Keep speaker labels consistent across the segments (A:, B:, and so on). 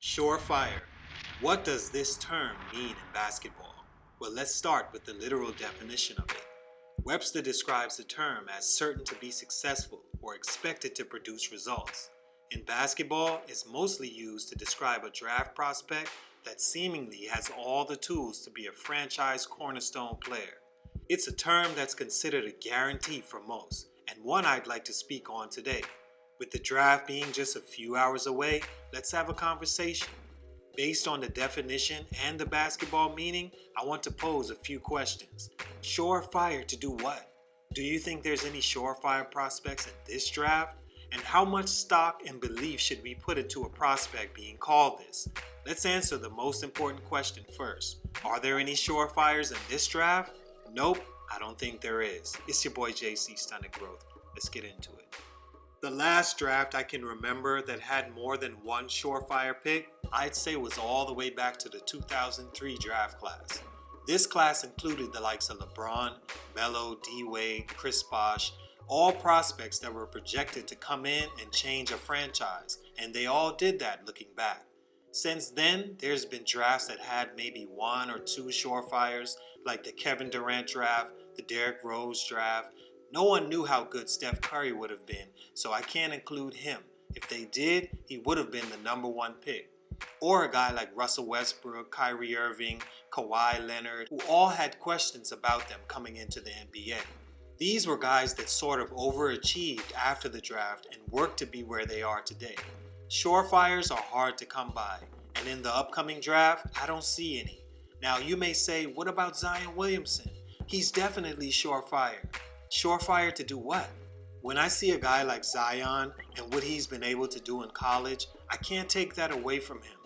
A: Surefire. What does this term mean in basketball? Well, let's start with the literal definition of it. Webster describes the term as certain to be successful or expected to produce results. In basketball, it's mostly used to describe a draft prospect that seemingly has all the tools to be a franchise cornerstone player. It's a term that's considered a guarantee for most, and one I'd like to speak on today. With the draft being just a few hours away, let's have a conversation. Based on the definition and the basketball meaning, I want to pose a few questions. Surefire to do what? Do you think there's any surefire prospects in this draft? And how much stock and belief should we put into a prospect being called this? Let's answer the most important question first. Are there any surefires in this draft? Nope, I don't think there is. It's your boy JC, Stunted Growth. Let's get into it. The last draft I can remember that had more than one surefire pick, I'd say was all the way back to the 2003 draft class. This class included the likes of LeBron, Melo, D-Wade, Chris Bosh, all prospects that were projected to come in and change a franchise, and they all did that looking back. Since then, there's been drafts that had maybe one or two surefires, like the Kevin Durant draft, the Derrick Rose draft. No one knew how good Steph Curry would have been, so I can't include him. If they did, he would have been the number one pick. Or a guy like Russell Westbrook, Kyrie Irving, Kawhi Leonard, who all had questions about them coming into the NBA. These were guys that sort of overachieved after the draft and worked to be where they are today. Surefires are hard to come by, and in the upcoming draft, I don't see any. Now you may say, what about Zion Williamson? He's definitely surefire. Surefire to do what? When I see a guy like Zion and what he's been able to do in college, I can't take that away from him.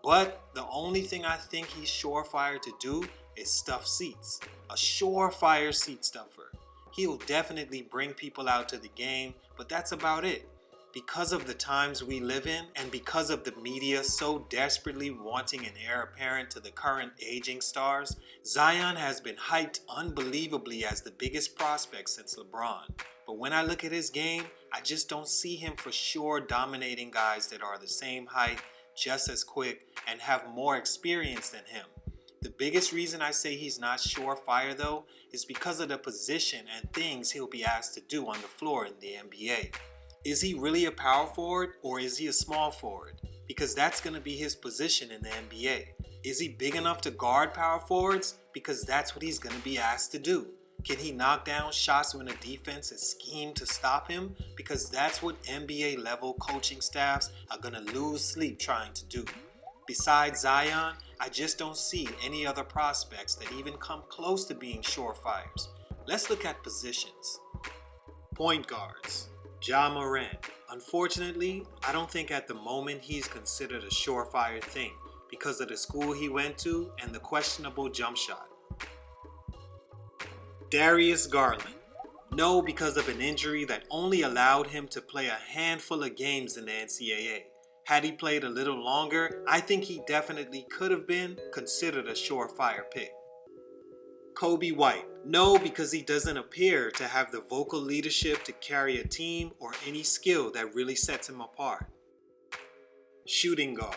A: But the only thing I think he's surefire to do is stuff seats. A surefire seat stuffer. He'll definitely bring people out to the game, but that's about it. Because of the times we live in and because of the media so desperately wanting an heir apparent to the current aging stars, Zion has been hyped unbelievably as the biggest prospect since LeBron. But when I look at his game, I just don't see him for sure dominating guys that are the same height, just as quick, and have more experience than him. The biggest reason I say he's not surefire though is because of the position and things he'll be asked to do on the floor in the NBA. Is he really a power forward or is he a small forward? Because that's going to be his position in the NBA. Is he big enough to guard power forwards? Because that's what he's going to be asked to do. Can he knock down shots when a defense is schemed to stop him? Because that's what NBA level coaching staffs are going to lose sleep trying to do. Besides Zion, I just don't see any other prospects that even come close to being surefires. Let's look at positions. Point guards. Ja Morant. Unfortunately, I don't think at the moment he's considered a surefire thing because of the school he went to and the questionable jump shot. Darius Garland. No, because of an injury that only allowed him to play a handful of games in the NCAA. Had he played a little longer, I think he definitely could have been considered a surefire pick. Kobe White. No, because he doesn't appear to have the vocal leadership to carry a team or any skill that really sets him apart. Shooting guard.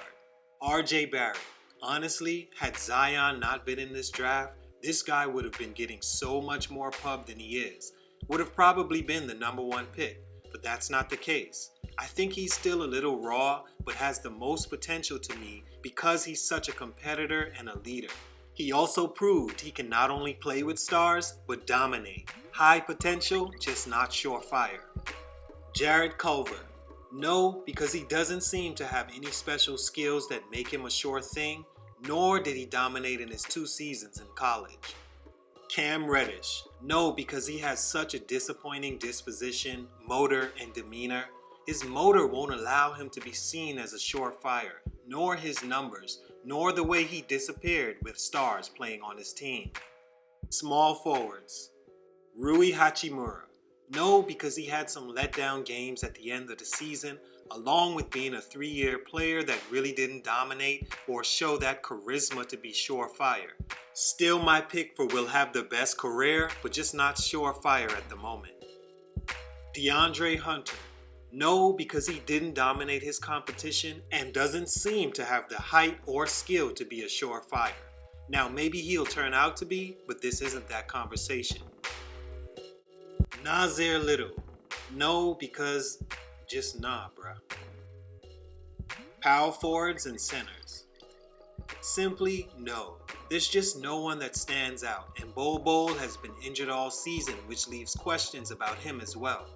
A: RJ Barrett. Honestly, had Zion not been in this draft, this guy would have been getting so much more pub than he is. Would have probably been the number one pick, but that's not the case. I think he's still a little raw, but has the most potential to me because he's such a competitor and a leader. He also proved he can not only play with stars, but dominate. High potential, just not surefire. Jarrett Culver. No, because he doesn't seem to have any special skills that make him a sure thing, nor did he dominate in his 2 seasons in college. Cam Reddish. No, because he has such a disappointing disposition, motor, and demeanor. His motor won't allow him to be seen as a surefire, nor his numbers, nor the way he disappeared with stars playing on his team. Small forwards. Rui Hachimura. No, because he had some letdown games at the end of the season, along with being a 3-year player that really didn't dominate or show that charisma to be surefire. Still my pick for will have the best career, but just not surefire at the moment. DeAndre Hunter. No, because he didn't dominate his competition and doesn't seem to have the height or skill to be a surefire. Now, maybe he'll turn out to be, but this isn't that conversation. Nasir Little. No, because just nah, bruh. Power forwards and centers. Simply no. There's just no one that stands out, and Bol has been injured all season, which leaves questions about him as well.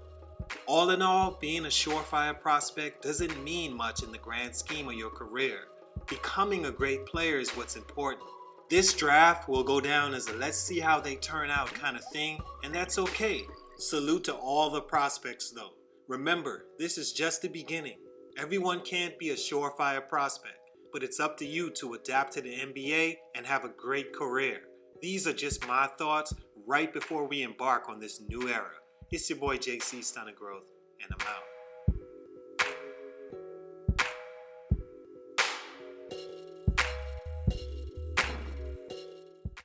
A: All in all, being a surefire prospect doesn't mean much in the grand scheme of your career. Becoming a great player is what's important. This draft will go down as a let's see how they turn out kind of thing, and that's okay. Salute to all the prospects though. Remember, this is just the beginning. Everyone can't be a surefire prospect, but it's up to you to adapt to the NBA and have a great career. These are just my thoughts right before we embark on this new era. It's your boy JC Stunted Growth, and I'm out.